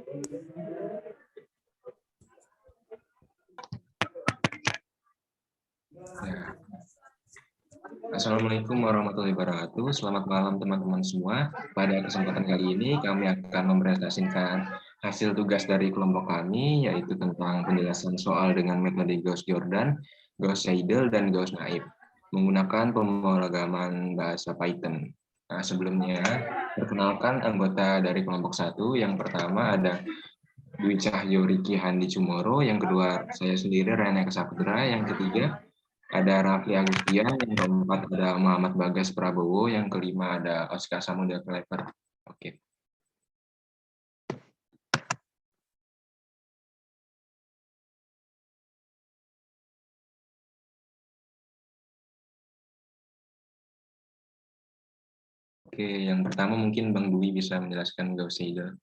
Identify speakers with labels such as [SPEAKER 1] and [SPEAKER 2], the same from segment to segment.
[SPEAKER 1] Ya. Assalamualaikum warahmatullahi wabarakatuh. Selamat malam teman-teman semua. Pada kesempatan kali ini kami akan mempresentasikan hasil tugas dari kelompok kami, yaitu tentang penjelasan soal dengan metode Gauss-Jordan, Gauss-Seidel, dan Gauss-Naib menggunakan pemrograman bahasa Python. Nah, sebelumnya, perkenalkan anggota dari kelompok 1. Yang pertama ada Dwi Cahyo Riki Handi Cumoro, yang kedua saya sendiri Rene Saputra, yang ketiga ada Raffi Agustian, yang keempat ada Muhammad Bagas Prabowo, yang kelima ada Oscar Samudra Klever. Oke. Oke, yang pertama mungkin Bang Dwi bisa menjelaskan Gauss-Seidel.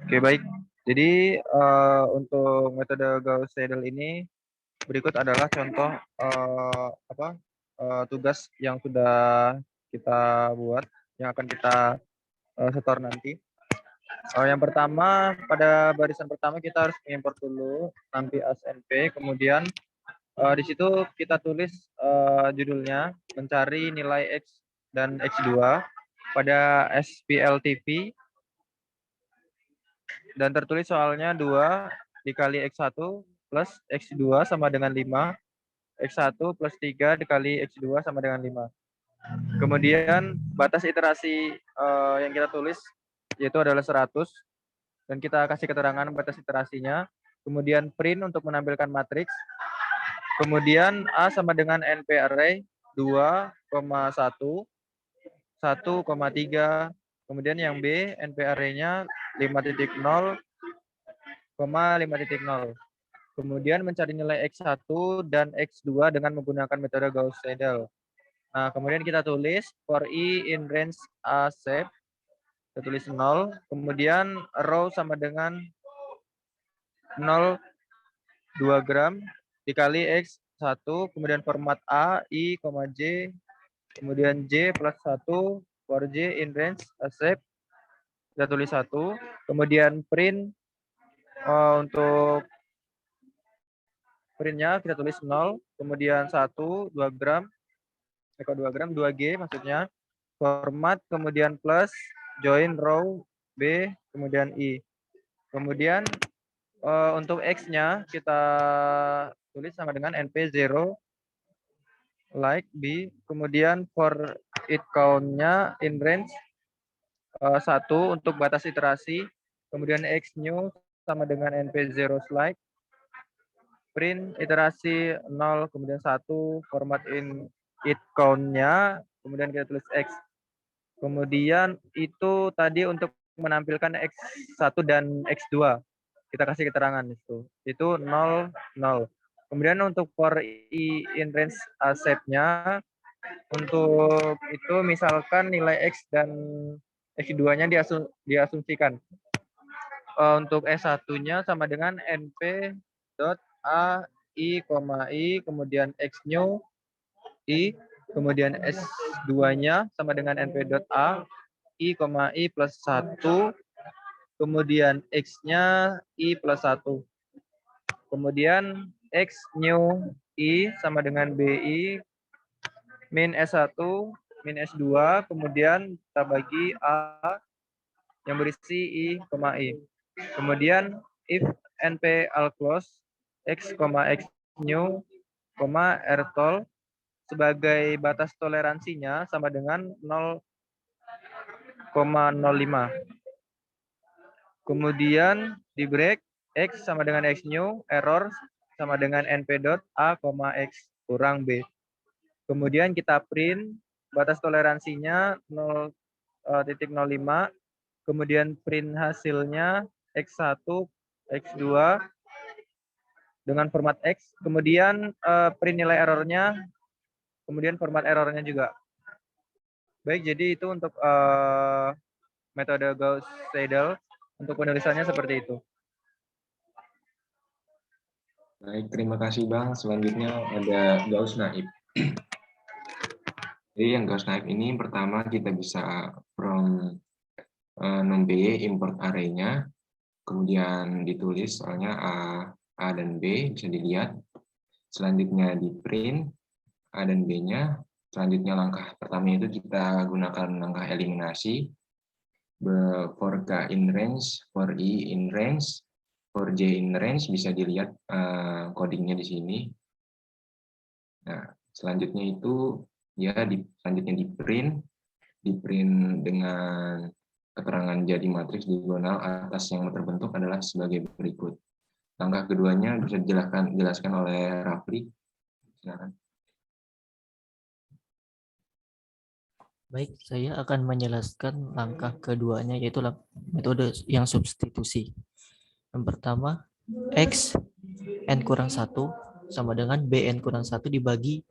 [SPEAKER 2] Oke, baik. Jadi untuk metode Gauss-Seidel ini berikut adalah contoh tugas yang sudah kita buat, yang akan kita setor nanti. Yang pertama, pada barisan pertama kita harus mengimport dulu nanti ASNP, kemudian di situ kita tulis judulnya mencari nilai X dan X2 pada SPLTV, dan tertulis soalnya 2 dikali X1 plus X2 sama dengan 5, X1 plus 3 dikali X2 sama dengan 5. Kemudian batas iterasi yang kita tulis yaitu adalah 100, dan kita kasih keterangan batas iterasinya. Kemudian print untuk menampilkan matriks. Kemudian A sama dengan NP array 2,1, 1,3. Kemudian yang B, NP array-nya 5.0, 5.0. Kemudian mencari nilai X1 dan X2 dengan menggunakan metode Gauss-Seidel. Nah, kemudian kita tulis for I in range A shape, kita tulis 0. Kemudian row sama dengan 0, 2 gram dikali X1. Kemudian format A, I, J. Kemudian J plus 1 for J in range A shape, kita tulis 1. Kemudian print untuk printnya kita tulis 0. Kemudian 1, 2 gram, 2G maksudnya. Format, kemudian plus, join row B, kemudian I. Kemudian untuk X-nya kita tulis sama dengan NP0 like B. Kemudian for it count-nya in range 1 untuk batas iterasi. Kemudian X new sama dengan NP0 slide. Print iterasi 0, kemudian 1, format in it count-nya, kemudian kita tulis X. Kemudian itu tadi untuk menampilkan X1 dan X2. Kita kasih keterangan itu. Itu 0, 0. Kemudian untuk for I in range shape-nya, untuk itu misalkan nilai X dan X2-nya diasumsikan. Untuk S1-nya sama dengan NP dot A I, I, kemudian X new I. Kemudian S2-nya sama dengan NP.A, I, I plus 1. Kemudian X-nya I plus 1. Kemudian X new I sama dengan BI min S1 min S2. Kemudian kita bagi A yang berisi I, I. Kemudian if NP all close X, X new, rtol sebagai batas toleransinya sama dengan 0,05. Kemudian di break X sama dengan X new, error sama dengan np.a, X kurang B. Kemudian kita print batas toleransinya 0,05. Kemudian print hasilnya X1, X2 dengan format X. Kemudian print nilai errornya, kemudian format errornya juga. Baik, jadi itu untuk metode Gauss-Seidel. Untuk penulisannya seperti itu.
[SPEAKER 1] Baik, terima kasih Bang. Selanjutnya ada Gauss-Naib. Jadi yang Gauss type ini pertama kita bisa from num B import array-nya, kemudian ditulis soalnya A dan B bisa dilihat. Selanjutnya di print A dan B-nya. Selanjutnya langkah pertama itu kita gunakan langkah eliminasi. For K in range, for I in range, for J in range bisa dilihat codingnya di sini. Nah, selanjutnya itu ya selanjutnya di print dengan keterangan jadi matriks diagonal atas yang terbentuk adalah sebagai berikut. Langkah keduanya bisa dijelaskan oleh Rafli. Silakan.
[SPEAKER 3] Baik, saya akan menjelaskan langkah keduanya, yaitu metode yang substitusi. Yang pertama, X n kurang 1 sama dengan Bn kurang 1 dibagi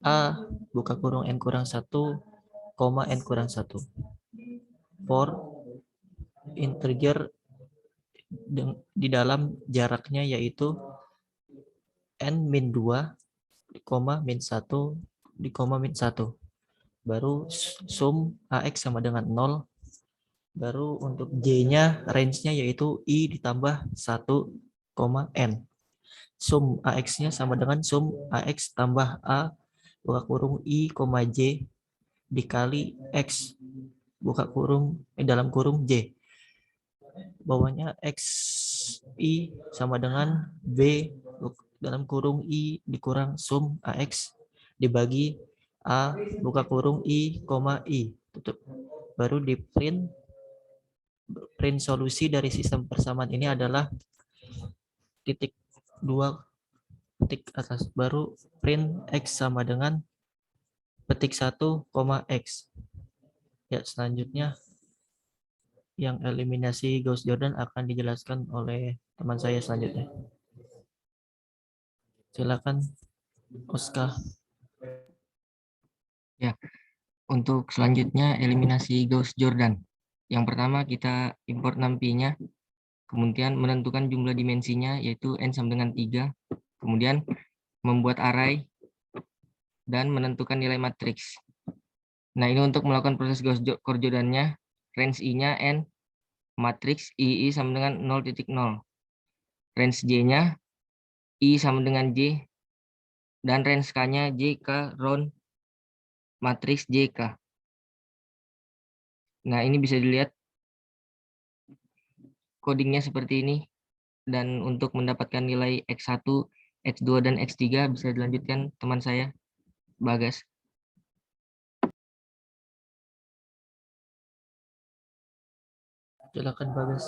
[SPEAKER 3] A buka kurung n kurang 1, n kurang 1. For integer di dalam jaraknya yaitu n min 2, min 1, min 1. Baru sum AX sama dengan 0. Baru untuk J-nya range-nya yaitu I ditambah 1, N. Sum AX-nya sama dengan sum AX tambah A buka kurung I, J dikali X buka kurung dalam kurung J. Bawahnya X I sama dengan B dalam kurung I dikurang sum AX dibagi A buka kurung I, tutup. Baru di print solusi dari sistem persamaan ini adalah titik 2 petik atas. Baru print X sama dengan petik 1, X. Ya, selanjutnya yang eliminasi Gauss-Jordan akan dijelaskan oleh teman saya selanjutnya. Silakan, Oscar.
[SPEAKER 4] Ya, untuk selanjutnya eliminasi Gauss-Jordan. Yang pertama kita import 6P-nya, kemudian menentukan jumlah dimensinya yaitu N sama dengan 3, kemudian membuat array dan menentukan nilai matriks. Nah, ini untuk melakukan proses Gauss-Jordan-nya, range I-nya N, matriks I sama dengan 0.0. Range J-nya I sama dengan J, dan range K-nya J ke round matriks JK. Nah, ini bisa dilihat codingnya seperti ini. Dan untuk mendapatkan nilai X1, X2, dan X3 bisa dilanjutkan teman saya, Bagas.
[SPEAKER 3] Silakan, Bagas.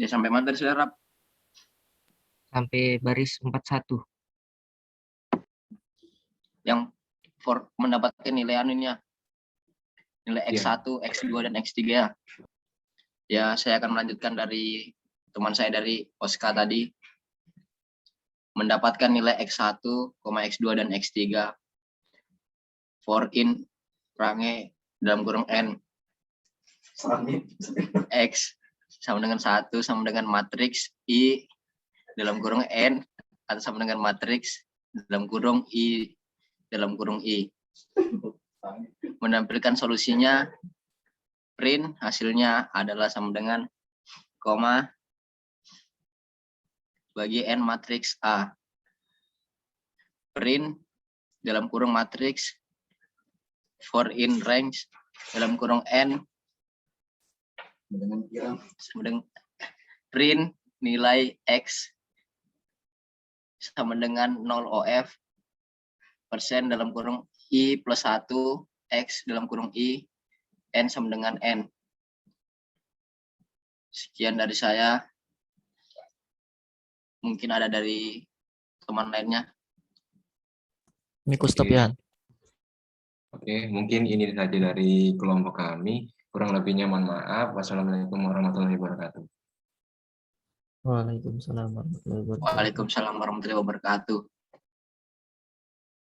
[SPEAKER 5] Ya, sampai mana tadi saudara?
[SPEAKER 4] Sampai baris 41.
[SPEAKER 5] Yang for mendapatkan nilai anunya, nilai X1, X2, dan X3. Ya, saya akan melanjutkan dari teman saya dari Oscar tadi. Mendapatkan nilai X1, X2, dan X3. For in range dalam kurung N. X sama dengan 1 sama dengan matriks I dalam kurung N atau sama dengan matriks dalam kurung I dalam kurung I. Menampilkan solusinya, print hasilnya adalah sama dengan koma bagi N matriks A. Print dalam kurung matriks for in range dalam kurung N dengan print nilai X sama dengan 0 OF persen dalam kurung I plus 1 X dalam kurung I N sama dengan N. Sekian dari saya. Mungkin ada dari teman lainnya.
[SPEAKER 3] Miko Stopian.
[SPEAKER 1] Oke, mungkin ini saja dari kelompok kami. Kurang lebihnya mohon maaf. Wassalamualaikum warahmatullahi wabarakatuh.
[SPEAKER 3] Waalaikumsalam warahmatullahi wabarakatuh.
[SPEAKER 5] Waalaikumsalam warahmatullahi wabarakatuh.